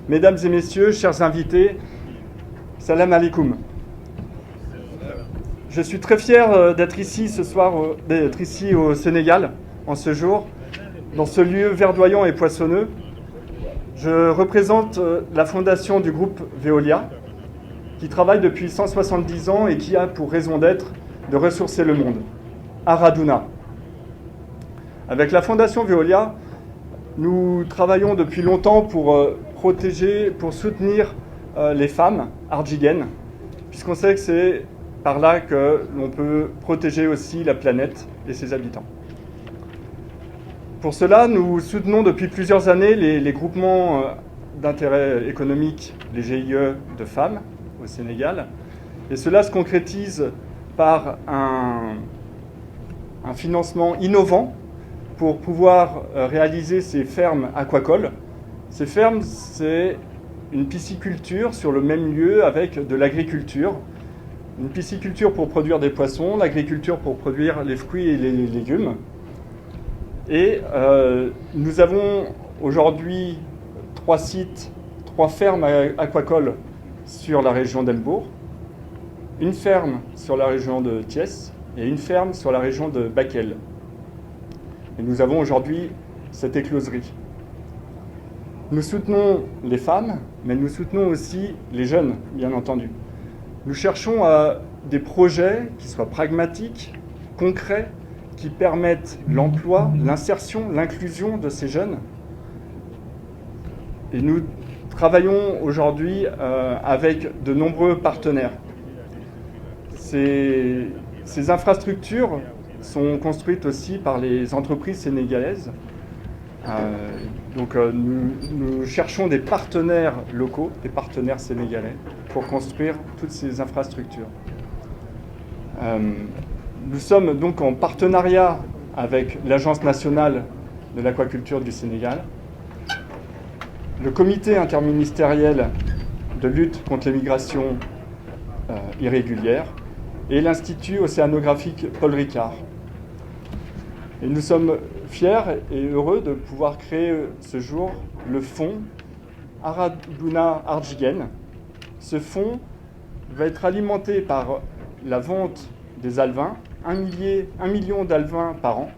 Mesdames et messieurs, chers invités, salam alaikum. Je suis très fier d'être ici ce soir, d'être ici au Sénégal, en ce jour, dans ce lieu verdoyant et poissonneux. Je représente la fondation du groupe Veolia, qui travaille depuis 170 ans et qui a pour raison d'être de ressourcer le monde. Araduna. Avec la fondation Veolia, nous travaillons depuis longtemps pour protéger, pour soutenir les femmes ardjigènes, puisqu'on sait que c'est par là que l'on peut protéger aussi la planète et ses habitants. Pour cela, nous soutenons depuis plusieurs années les groupements d'intérêt économique, les GIE de femmes au Sénégal, et cela se concrétise par un financement innovant pour pouvoir réaliser ces fermes aquacoles. Ces fermes, c'est une pisciculture sur le même lieu avec de l'agriculture. Une pisciculture pour produire des poissons, l'agriculture pour produire les fruits et les légumes. Et nous avons aujourd'hui 3 sites, 3 fermes aquacoles sur la région d'Elbourg, une ferme sur la région de Thiès et une ferme sur la région de Bakel. Et nous avons aujourd'hui cette écloserie. Nous soutenons les femmes, mais nous soutenons aussi les jeunes, bien entendu. Nous cherchons des projets qui soient pragmatiques, concrets, qui permettent l'emploi, l'insertion, l'inclusion de ces jeunes. Et nous travaillons aujourd'hui avec de nombreux partenaires. Ces infrastructures sont construites aussi par les entreprises sénégalaises. Nous cherchons des partenaires locaux, des partenaires sénégalais, pour construire toutes ces infrastructures. Nous sommes donc en partenariat avec l'Agence nationale de l'aquaculture du Sénégal, le comité interministériel de lutte contre les migrations irrégulières et l'Institut océanographique Paul Ricard. Et nous sommes fiers et heureux de pouvoir créer ce jour le fonds Araduna Ardjigène. Ce fonds va être alimenté par la vente des alevins, 1 million d'alevins par an,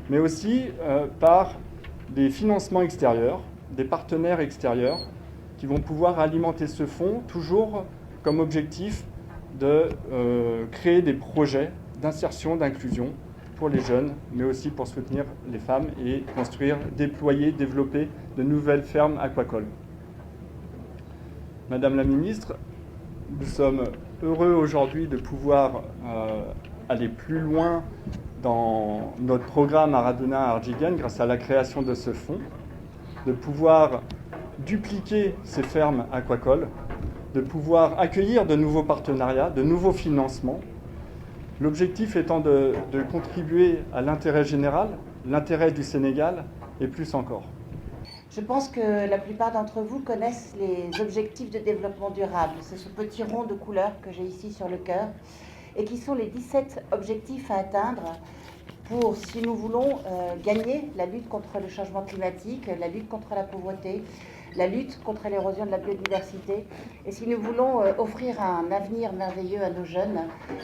mais aussi par des financements extérieurs, des partenaires extérieurs qui vont pouvoir alimenter ce fonds, toujours comme objectif de créer des projets d'insertion, d'inclusion pour les jeunes, mais aussi pour soutenir les femmes et construire, déployer, développer de nouvelles fermes aquacoles. Madame la ministre, nous sommes heureux aujourd'hui de pouvoir aller plus loin dans notre programme Araduna Ardjigène grâce à la création de ce fonds, de pouvoir dupliquer ces fermes aquacoles, de pouvoir accueillir de nouveaux partenariats, de nouveaux financements. L'objectif étant de contribuer à l'intérêt général, l'intérêt du Sénégal et plus encore. Je pense que la plupart d'entre vous connaissent les objectifs de développement durable. C'est ce petit rond de couleur que j'ai ici sur le cœur et qui sont les 17 objectifs à atteindre pour, si nous voulons gagner la lutte contre le changement climatique, la lutte contre la pauvreté, la lutte contre l'érosion de la biodiversité, et si nous voulons offrir un avenir merveilleux à nos jeunes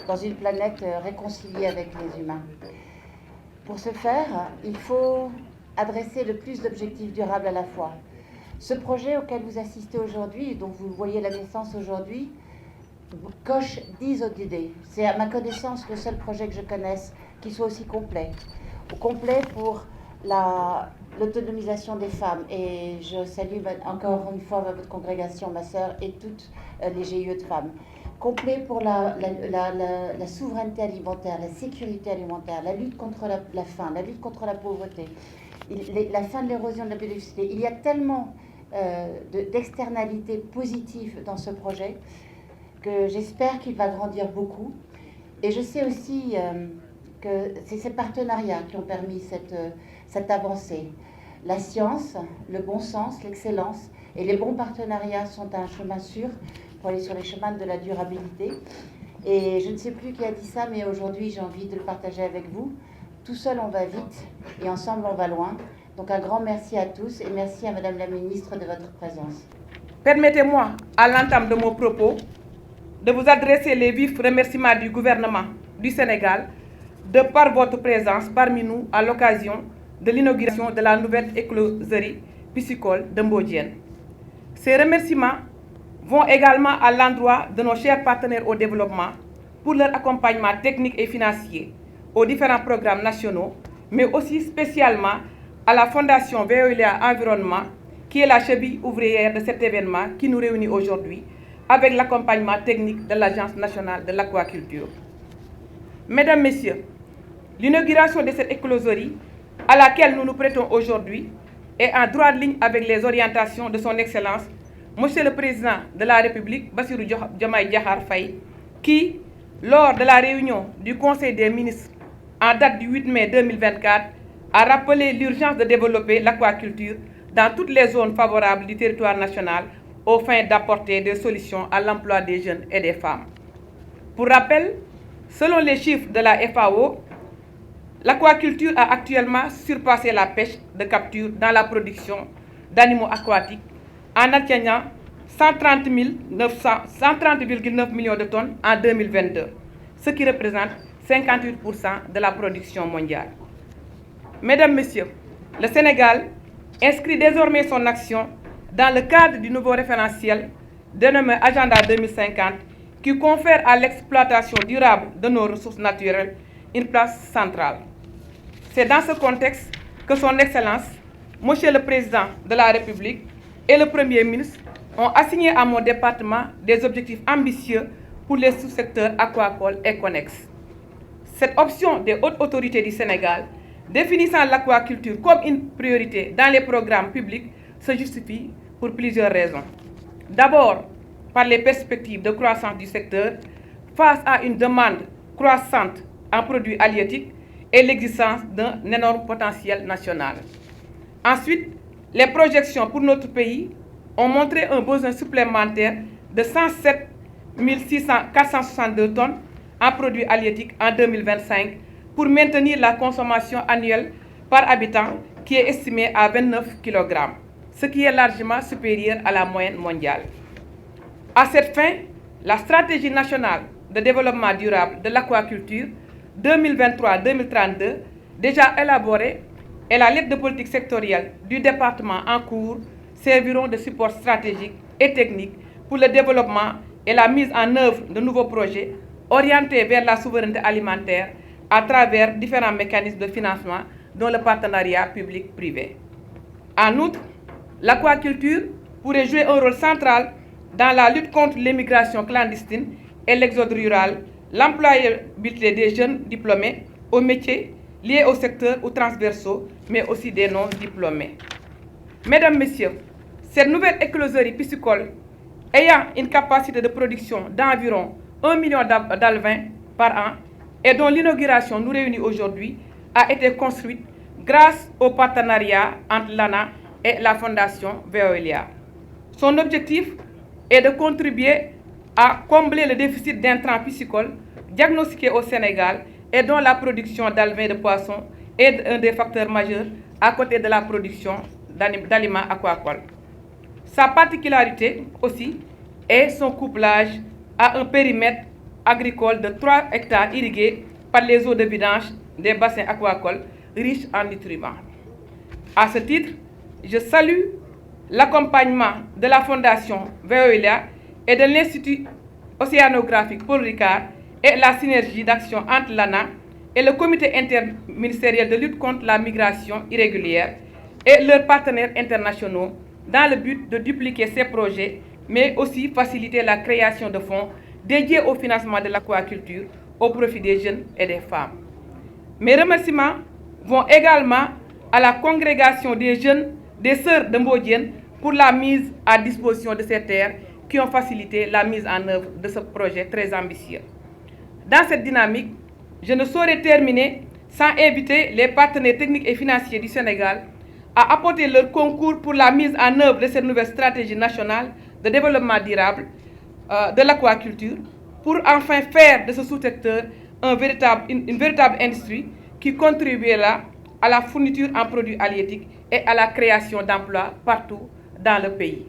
dans une planète réconciliée avec les humains. Pour ce faire, il faut adresser le plus d'objectifs durables à la fois. Ce projet auquel vous assistez aujourd'hui, dont vous voyez la naissance aujourd'hui, coche 10 ODD. C'est à ma connaissance le seul projet que je connaisse qui soit aussi complet. Complet pour l'autonomisation des femmes. Et je salue encore une fois votre congrégation, ma sœur, et toutes les GIE de femmes. Complet pour la souveraineté alimentaire, la sécurité alimentaire, la lutte contre la faim, la lutte contre la pauvreté, la fin de l'érosion de la biodiversité. Il y a tellement d'externalités positives dans ce projet que j'espère qu'il va grandir beaucoup. Et je sais aussi que c'est ces partenariats qui ont permis cette avancée. La science, le bon sens, l'excellence et les bons partenariats sont un chemin sûr pour aller sur les chemins de la durabilité. Et je ne sais plus qui a dit ça, mais aujourd'hui j'ai envie de le partager avec vous. Tout seul on va vite et ensemble on va loin. Donc un grand merci à tous et merci à Madame la Ministre de votre présence. Permettez-moi, à l'entame de mon propos, de vous adresser les vifs remerciements du gouvernement du Sénégal de par votre présence parmi nous à l'occasion de l'inauguration de la nouvelle écloserie piscicole de Mbodiène. Ces remerciements vont également à l'endroit de nos chers partenaires au développement pour leur accompagnement technique et financier aux différents programmes nationaux, mais aussi spécialement à la Fondation Veolia Environnement, qui est la cheville ouvrière de cet événement qui nous réunit aujourd'hui, avec l'accompagnement technique de l'Agence nationale de l'aquaculture. Mesdames, Messieurs, l'inauguration de cette écloserie, à laquelle nous nous prêtons aujourd'hui, est en droite ligne avec les orientations de son Excellence, Monsieur le Président de la République, Bassirou Diomaye Diakhar Faye, qui, lors de la réunion du Conseil des ministres en date du 8 mai 2024, a rappelé l'urgence de développer l'aquaculture dans toutes les zones favorables du territoire national aux fins d'apporter des solutions à l'emploi des jeunes et des femmes. Pour rappel, selon les chiffres de la FAO, l'aquaculture a actuellement surpassé la pêche de capture dans la production d'animaux aquatiques en atteignant 130,9 millions de tonnes en 2022, ce qui représente 58% de la production mondiale. Mesdames, Messieurs, le Sénégal inscrit désormais son action dans le cadre du nouveau référentiel dénommé Agenda 2050 qui confère à l'exploitation durable de nos ressources naturelles une place centrale. C'est dans ce contexte que son Excellence, Monsieur le Président de la République et le Premier ministre ont assigné à mon département des objectifs ambitieux pour les sous-secteurs aquacoles et connexes. Cette option des hautes autorités du Sénégal, définissant l'aquaculture comme une priorité dans les programmes publics, se justifie pour plusieurs raisons. D'abord, par les perspectives de croissance du secteur face à une demande croissante en produits halieutiques et l'existence d'un énorme potentiel national. Ensuite, les projections pour notre pays ont montré un besoin supplémentaire de 107 462 tonnes en produits halieutiques en 2025 pour maintenir la consommation annuelle par habitant qui est estimée à 29 kg, ce qui est largement supérieur à la moyenne mondiale. À cette fin, la stratégie nationale de développement durable de l'aquaculture 2023-2032, déjà élaborée, et la lettre de politique sectorielle du département en cours serviront de support stratégique et technique pour le développement et la mise en œuvre de nouveaux projets orientés vers la souveraineté alimentaire à travers différents mécanismes de financement, dont le partenariat public-privé. En outre, l'aquaculture pourrait jouer un rôle central dans la lutte contre l'immigration clandestine et l'exode rural, l'employabilité des jeunes diplômés aux métiers liés au secteur ou transversaux, mais aussi des non-diplômés. Mesdames, Messieurs, cette nouvelle écloserie piscicole, ayant une capacité de production d'environ 1 million d'alevins par an et dont l'inauguration nous réunit aujourd'hui, a été construite grâce au partenariat entre l'ANA et la Fondation Veolia. Son objectif est de contribuer à combler le déficit d'intrants piscicoles diagnostiqué au Sénégal et dont la production d'alevins de poissons est un des facteurs majeurs à côté de la production d'aliments aquacoles. Sa particularité aussi est son couplage à un périmètre agricole de 3 hectares irrigués par les eaux de vidange des bassins aquacoles riches en nutriments. À ce titre, je salue l'accompagnement de la Fondation Veolia et de l'Institut océanographique Paul Ricard et la synergie d'action entre l'ANA et le Comité interministériel de lutte contre la migration irrégulière et leurs partenaires internationaux dans le but de dupliquer ces projets, mais aussi faciliter la création de fonds dédiés au financement de l'aquaculture au profit des jeunes et des femmes. Mes remerciements vont également à la congrégation des jeunes des Sœurs de Mbodiène pour la mise à disposition de ces terres qui ont facilité la mise en œuvre de ce projet très ambitieux. Dans cette dynamique, je ne saurais terminer sans inviter les partenaires techniques et financiers du Sénégal à apporter leur concours pour la mise en œuvre de cette nouvelle stratégie nationale de développement durable de l'aquaculture pour enfin faire de ce sous-secteur une véritable industrie qui contribuera à la fourniture en produits halieutiques et à la création d'emplois partout dans le pays.